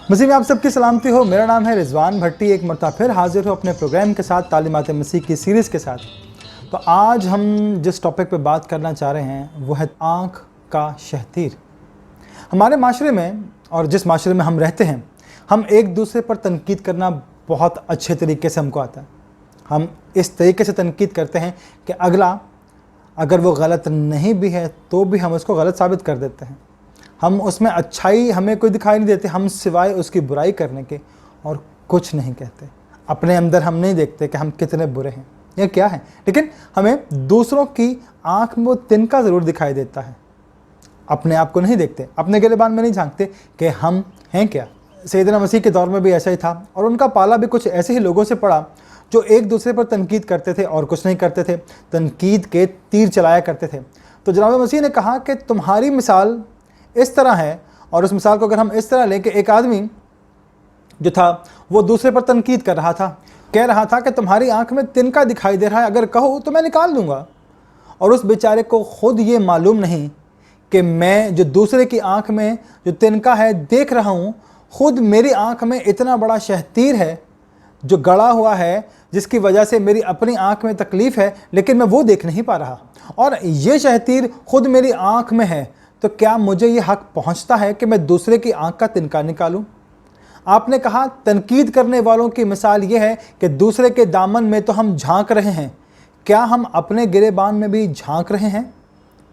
मसीह में आप सबकी सलामती हो। मेरा नाम है रिजवान भट्टी। एक मरतबा फिर हाजिर हो अपने प्रोग्राम के साथ, तालीमात मसीह की सीरीज़ के साथ। तो आज हम जिस टॉपिक पे बात करना चाह रहे हैं वो है आँख का शहतीर। हमारे माशरे में और जिस माशरे में हम रहते हैं, हम एक दूसरे पर तनकीद करना बहुत अच्छे तरीके से हमको आता है। हम इस तरीके से तनकीद करते हैं कि अगला अगर वो गलत नहीं भी है तो भी हम उसको गलत साबित कर देते हैं। हम उसमें अच्छाई हमें कोई दिखाई नहीं देते, हम सिवाय उसकी बुराई करने के और कुछ नहीं कहते। अपने अंदर हम नहीं देखते कि हम कितने बुरे हैं या क्या है, लेकिन हमें दूसरों की आंख में वो तिनका ज़रूर दिखाई देता है। अपने आप को नहीं देखते, अपने गिरेबान में नहीं झांकते कि हम हैं क्या। सैयदना मसीह के दौर में भी ऐसा ही था और उनका पाला भी कुछ ऐसे ही लोगों से पड़ा जो एक दूसरे पर तनकीद करते थे और कुछ नहीं करते थे, तनकीद के तीर चलाया करते थे। तो जनाब मसीह ने कहा कि तुम्हारी मिसाल इस तरह है, और उस मिसाल को अगर हम इस तरह लें कि एक आदमी जो था वो दूसरे पर तनकीद कर रहा था, कह रहा था कि तुम्हारी आंख में तिनका दिखाई दे रहा है, अगर कहो तो मैं निकाल दूंगा। और उस बेचारे को खुद ये मालूम नहीं कि मैं जो दूसरे की आंख में जो तिनका है देख रहा हूँ, खुद मेरी आंख में इतना बड़ा शहतीर है जो गड़ा हुआ है, जिसकी वजह से मेरी अपनी आंख में तकलीफ़ है, लेकिन मैं वो देख नहीं पा रहा। और ये शहतीर खुद मेरी आंख में है, तो क्या मुझे ये हक पहुंचता है कि मैं दूसरे की आंख का तिनका निकालूं? आपने कहा तनकीद करने वालों की मिसाल ये है कि दूसरे के दामन में तो हम झांक रहे हैं, क्या हम अपने गिरेबान में भी झांक रहे हैं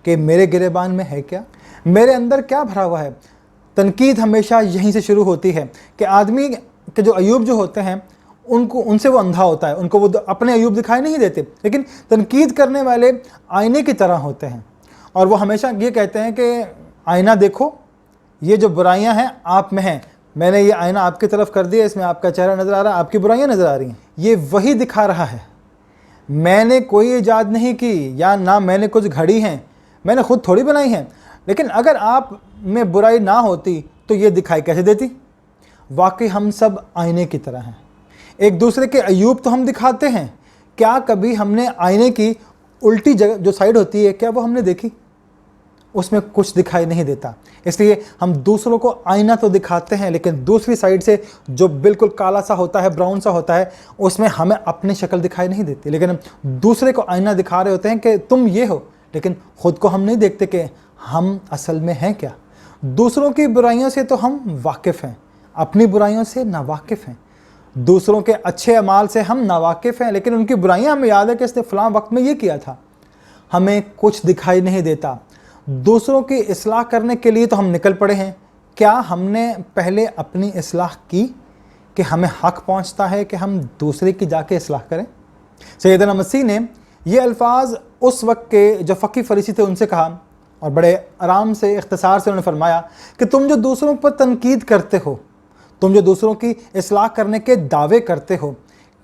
कि मेरे गिरेबान में है क्या, मेरे अंदर क्या भरा हुआ है? तनकीद हमेशा यहीं से शुरू होती है कि आदमी के जो अयूब जो होते हैं उनसे वो अंधा होता है, उनको वो अपने अयूब दिखाई नहीं देते, लेकिन तनकीद करने वाले आईने की तरह होते हैं। और वो हमेशा ये कहते हैं कि आईना देखो, ये जो बुराइयां हैं आप में हैं, मैंने ये आईना आपकी तरफ कर दिया, इसमें आपका चेहरा नज़र आ रहा है, आपकी बुराइयां नज़र आ रही हैं। ये वही दिखा रहा है, मैंने कोई ईजाद नहीं की या ना मैंने कुछ घड़ी हैं, मैंने खुद थोड़ी बनाई हैं। लेकिन अगर आप में बुराई ना होती तो ये दिखाई कैसे देती? वाकई हम सब आईने की तरह हैं। एक दूसरे के अयूब तो हम दिखाते हैं, क्या कभी हमने आईने की उल्टी जगह जो साइड होती है, क्या वो हमने देखी? उसमें कुछ दिखाई नहीं देता। इसलिए हम दूसरों को आईना तो दिखाते हैं, लेकिन दूसरी साइड से जो बिल्कुल काला सा होता है, ब्राउन सा होता है, उसमें हमें अपनी शक्ल दिखाई नहीं देती। लेकिन हम दूसरे को आईना दिखा रहे होते हैं कि तुम ये हो, लेकिन ख़ुद को हम नहीं देखते कि हम असल में हैं क्या। दूसरों की बुराइयों से तो हम वाकिफ़ हैं, अपनी बुराइयों से नावाकिफ़ हैं। दूसरों के अच्छे अमाल से हम नावाकिफ़ हैं, लेकिन उनकी बुराइयां हमें याद है कि इसने फ़लाँ वक्त में ये किया था। हमें कुछ दिखाई नहीं देता। दूसरों की इस्लाह करने के लिए तो हम निकल पड़े हैं, क्या हमने पहले अपनी इस्लाह की कि हमें हक़ पहुंचता है कि हम दूसरे की जाके इस्लाह करें? सैयदना मसीह ने ये अल्फाज उस वक्त के जो फ़क़ी फ़रीसी थे उनसे कहा, और बड़े आराम से इख्तिसार से उन्होंने फरमाया कि तुम जो दूसरों पर तनकीद करते हो, तुम जो दूसरों की इस्लाह करने के दावे करते हो,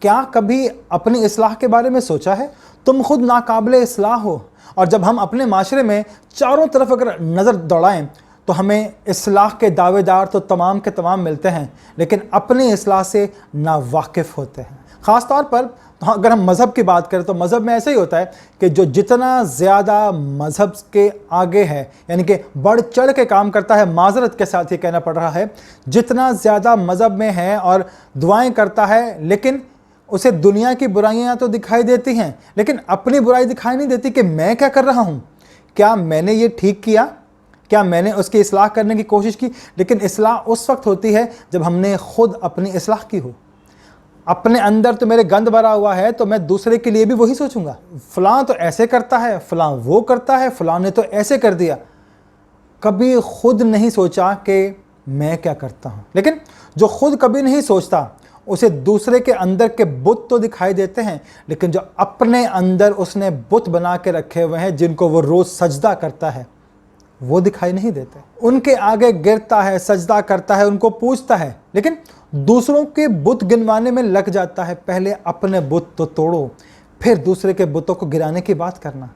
क्या कभी अपनी इस्लाह के बारे में सोचा है? तुम खुद नाकाबिले इस्लाह हो, और जब हम अपने माशरे में चारों तरफ अगर नज़र दौड़ाएं तो हमें इस्लाह के दावेदार तो तमाम के तमाम मिलते हैं, लेकिन अपनी इस्लाह से नावाकिफ़ होते हैं। ख़ास तौर पर अगर हम मज़हब की बात करें तो मज़हब में ऐसा ही होता है कि जो जितना ज़्यादा मज़हब के आगे है, यानी कि बढ़ चढ़ के काम करता है, माज़रत के साथ ये कहना पड़ रहा है, जितना ज़्यादा मज़हब में है और दुआएं करता है, लेकिन उसे दुनिया की बुराइयां तो दिखाई देती हैं, लेकिन अपनी बुराई दिखाई नहीं देती कि मैं क्या कर रहा हूँ, क्या मैंने ये ठीक किया, क्या मैंने उसकी इस्लाह करने की कोशिश की। लेकिन इस्लाह उस वक्त होती है जब हमने खुद अपनी इस्लाह की हो। अपने अंदर तो मेरे गंद भरा हुआ है, तो मैं दूसरे के लिए भी वही सोचूंगा, फ़लाँ तो ऐसे करता है, फ़लाँ वो करता है, फ़लाँ ने तो ऐसे कर दिया। कभी खुद नहीं सोचा कि मैं क्या करता हूँ। लेकिन जो खुद कभी नहीं सोचता उसे दूसरे के अंदर के बुत तो दिखाई देते हैं, लेकिन जो अपने अंदर उसने बुत बना के रखे हुए हैं, जिनको वो रोज़ सजदा करता है, वो दिखाई नहीं देते। उनके आगे गिरता है, सजदा करता है, उनको पूजता है, लेकिन दूसरों के बुत गिनवाने में लग जाता है। पहले अपने बुत तो तोड़ो, फिर दूसरे के बुतों को गिराने की बात करना।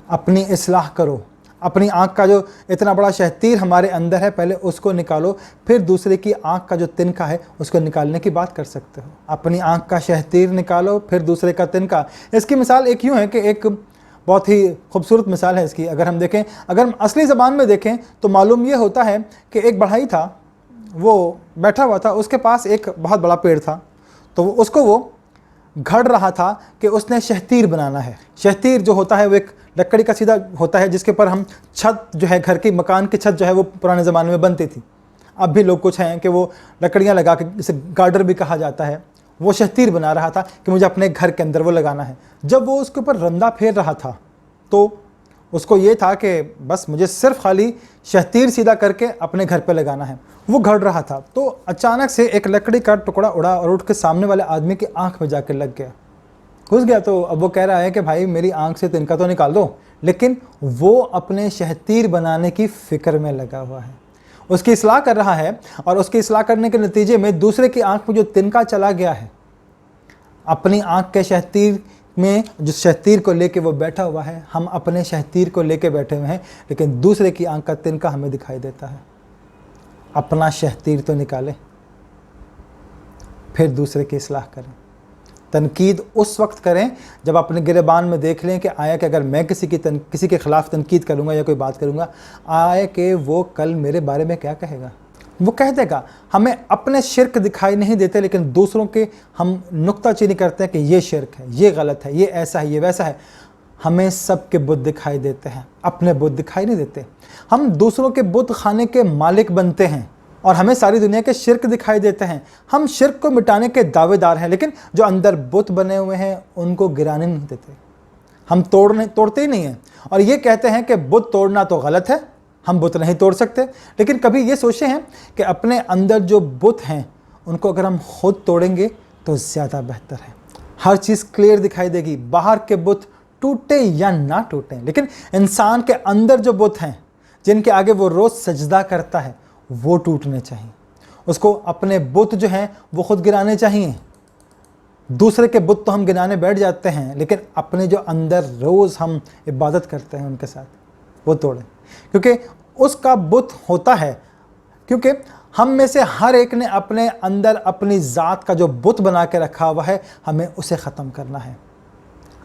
अपनी इस्लाह करो, अपनी आँख का जो इतना बड़ा शहतीर हमारे अंदर है, पहले उसको निकालो, फिर दूसरे की आँख का जो तिनका है उसको निकालने की बात कर सकते हो। अपनी आँख का शहतीर निकालो, फिर दूसरे का तिनका। इसकी मिसाल एक यूँ है कि एक बहुत ही खूबसूरत मिसाल है इसकी। अगर हम देखें, अगर हम असली ज़बान में देखें तो मालूम ये होता है कि एक बढ़ई था वो बैठा हुआ था, उसके पास एक बहुत बड़ा पेड़ था, तो उसको वो घड़ रहा था कि उसने शहतीर बनाना है। शहतीर जो होता है वो एक लकड़ी का सीधा होता है जिसके पर हम छत जो है, घर की मकान की छत जो है वो पुराने ज़माने में बनती थी। अब भी लोग कुछ हैं कि वो लकड़ियाँ लगा के, जिसे गार्डर भी कहा जाता है, वो शहतीर बना रहा था कि मुझे अपने घर के अंदर वो लगाना है। जब वो उसके ऊपर रंदा फेर रहा था तो उसको ये था कि बस मुझे सिर्फ खाली शहतीर सीधा करके अपने घर पे लगाना है। वो घड़ रहा था तो अचानक से एक लकड़ी का टुकड़ा उड़ा और उठ के सामने वाले आदमी की आंख में जाकर लग गया, घुस गया। तो अब वो कह रहा है कि भाई मेरी आंख से तिनका तो निकाल दो, लेकिन वो अपने शहतीर बनाने की फिक्र में लगा हुआ है, उसकी इस्लाह कर रहा है। और उसकी इस्लाह करने के नतीजे में दूसरे की आंख में जो तिनका चला गया है, अपनी आंख के शहतीर में जो शहतीर को लेके वो बैठा हुआ है, हम अपने शहतीर को लेके बैठे हुए हैं, लेकिन दूसरे की आंख का तिनका हमें दिखाई देता है। अपना शहतीर तो निकालें, फिर दूसरे की इस्लाह करें। तनकीद उस वक्त करें जब अपने गिरेबान में देख लें कि आया कि अगर मैं किसी के ख़िलाफ़ तनकीद करूँगा या कोई बात करूँगा, आया कि वो कल मेरे बारे में क्या कहेगा। वो कह देगा। हमें अपने शिर्क दिखाई नहीं देते, लेकिन दूसरों के हम नुक्ताचीनी करते हैं कि ये शिर्क है, ये गलत है, ये ऐसा है, ये वैसा है। हमें सब के बुत दिखाई देते हैं, अपने बुत दिखाई नहीं देते। हम दूसरों के बुत खाने के मालिक बनते हैं और हमें सारी दुनिया के शिर्क दिखाई देते हैं। हम शिर्क को मिटाने के दावेदार हैं, लेकिन जो अंदर बुत बने हुए हैं उनको गिराने नहीं देते। हम तोड़ते ही नहीं हैं और ये कहते हैं कि बुत तोड़ना तो गलत है, हम बुत नहीं तोड़ सकते। लेकिन कभी ये सोचे हैं कि अपने अंदर जो बुत हैं उनको अगर हम खुद तोड़ेंगे तो ज़्यादा बेहतर है। हर चीज़ क्लियर दिखाई देगी, बाहर के बुत टूटे या ना टूटें, लेकिन इंसान के अंदर जो बुत हैं जिनके आगे वो रोज़ सजदा करता है वो टूटने चाहिए। उसको अपने बुत जो हैं वो खुद गिराने चाहिए। दूसरे के बुत तो हम गिनाने बैठ जाते हैं, लेकिन अपने जो अंदर रोज़ हम इबादत करते हैं उनके साथ वो तोड़ें, क्योंकि उसका बुत होता है। क्योंकि हम में से हर एक ने अपने अंदर अपनी ज़ात का जो बुत बना के रखा हुआ है, हमें उसे ख़त्म करना है।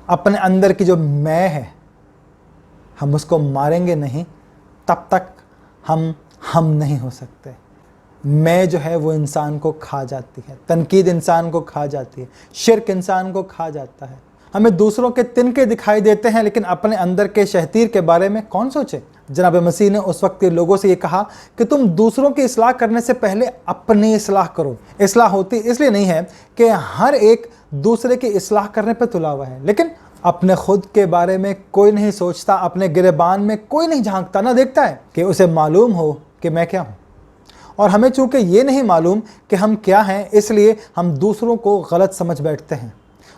अपने अंदर की जो मैं है, हम उसको मारेंगे नहीं तब तक हम नहीं हो सकते। मैं जो है वो इंसान को खा जाती है, तनकीद इंसान को खा जाती है, शिर्क इंसान को खा जाता है। हमें दूसरों के तिनके दिखाई देते हैं, लेकिन अपने अंदर के शहतीर के बारे में कौन सोचे। जनाब मसीह ने उस वक्त के लोगों से ये कहा कि तुम दूसरों की इस्लाह करने से पहले अपनी इस्लाह करो। इस्लाह होती इसलिए नहीं है कि हर एक दूसरे की इस्लाह करने पर तुला हुआ है, लेकिन अपने खुद के बारे में कोई नहीं सोचता, अपने गिरेबान में कोई नहीं झांकता, ना देखता है कि उसे मालूम हो कि मैं क्या हूँ। और हमें चूँकि ये नहीं मालूम कि हम क्या हैं, इसलिए हम दूसरों को गलत समझ बैठते हैं।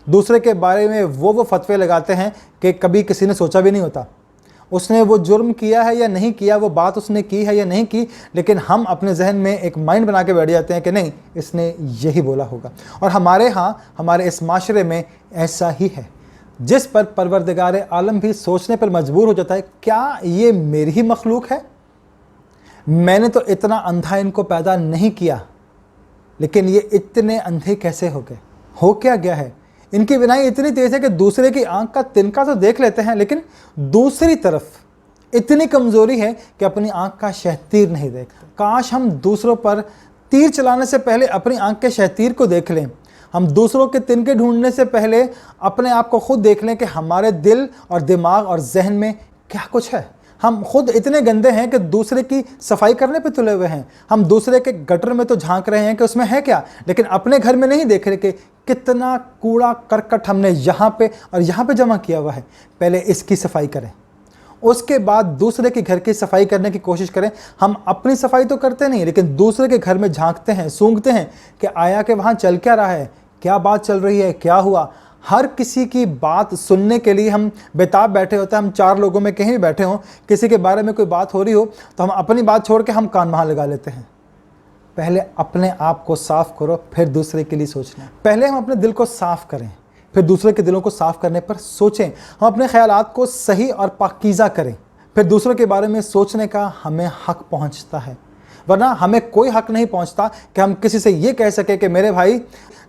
दूसरे के बारे में वो फतवे लगाते हैं कि कभी किसी ने सोचा भी नहीं होता उसने वो जुर्म किया है या नहीं किया, वो बात उसने की है या नहीं की, लेकिन हम अपने जहन में एक माइंड बना के बैठ जाते हैं कि नहीं, इसने यही बोला होगा। और हमारे यहाँ, हमारे इस माशरे में ऐसा ही है, जिस पर परवरदिगार आलम भी सोचने पर मजबूर हो जाता है, क्या ये मेरी ही मखलूक है? मैंने तो इतना अंधा इनको पैदा नहीं किया, लेकिन ये इतने अंधे कैसे हो गए? हो क्या गया है? इनकी बिनाई इतनी तेज़ है कि दूसरे की आंख का तिनका तो देख लेते हैं, लेकिन दूसरी तरफ इतनी कमज़ोरी है कि अपनी आंख का शहतीर नहीं देखते। काश हम दूसरों पर तीर चलाने से पहले अपनी आंख के शहतीर को देख लें। हम दूसरों के तिनके ढूंढने से पहले अपने आप को खुद देख लें कि हमारे दिल और दिमाग और जहन में क्या कुछ है। हम खुद इतने गंदे हैं कि दूसरे की सफाई करने पे तुले हुए हैं। हम दूसरे के गटर में तो झांक रहे हैं कि उसमें है क्या, लेकिन अपने घर में नहीं देख रहे कि कितना कूड़ा करकट हमने यहाँ पे और यहाँ पे जमा किया हुआ है। पहले इसकी सफाई करें, उसके बाद दूसरे के घर की सफाई करने की कोशिश करें। हम अपनी सफाई तो करते नहीं, लेकिन दूसरे के घर में झांकते हैं, सूंघते हैं कि आया कि वहाँ चल क्या रहा है, क्या बात चल रही है, क्या हुआ। हर किसी की बात सुनने के लिए हम बेताब बैठे होते हैं। हम चार लोगों में कहीं भी बैठे हों, किसी के बारे में कोई बात हो रही हो तो हम अपनी बात छोड़ के हम कान वहाँ लगा लेते हैं। पहले अपने आप को साफ़ करो, फिर दूसरे के लिए सोचना। पहले हम अपने दिल को साफ़ करें, फिर दूसरे के दिलों को साफ़ करने पर सोचें। हम अपने ख्यालात को सही और पाकीज़ा करें, फिर दूसरों के बारे में सोचने का हमें हक़ पहुँचता है। वरना हमें कोई हक़ नहीं पहुँचता कि हम किसी से ये कह सके कि मेरे भाई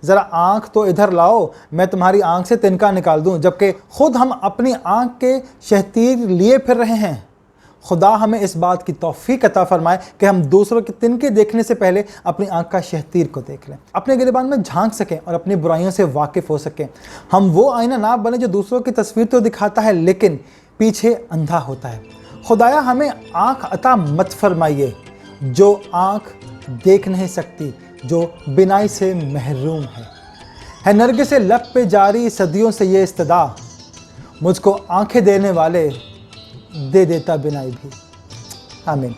ज़रा आँख तो इधर लाओ, मैं तुम्हारी आँख से तिनका निकाल दूँ, जबकि ख़ुद हम अपनी आँख के शहतीर लिए फिर रहे हैं। खुदा हमें इस बात की तौफीक अता फरमाए कि हम दूसरों के तिनके देखने से पहले अपनी आंख का शहतीर को देख लें, अपने गिरेबान में झांक सकें और अपनी बुराइयों से वाकिफ़ हो सकें। हम वो आईना ना बने जो दूसरों की तस्वीर तो दिखाता है लेकिन पीछे अंधा होता है। खुदाया हमें आंख अता मत फरमाइए जो आंख देख नहीं सकती, जो बिनाई से महरूम है नरगिस से लब पे जारी सदियों से ये इस्तदा, मुझको आंखें देने वाले दे देता बिनाई भी। आमीन।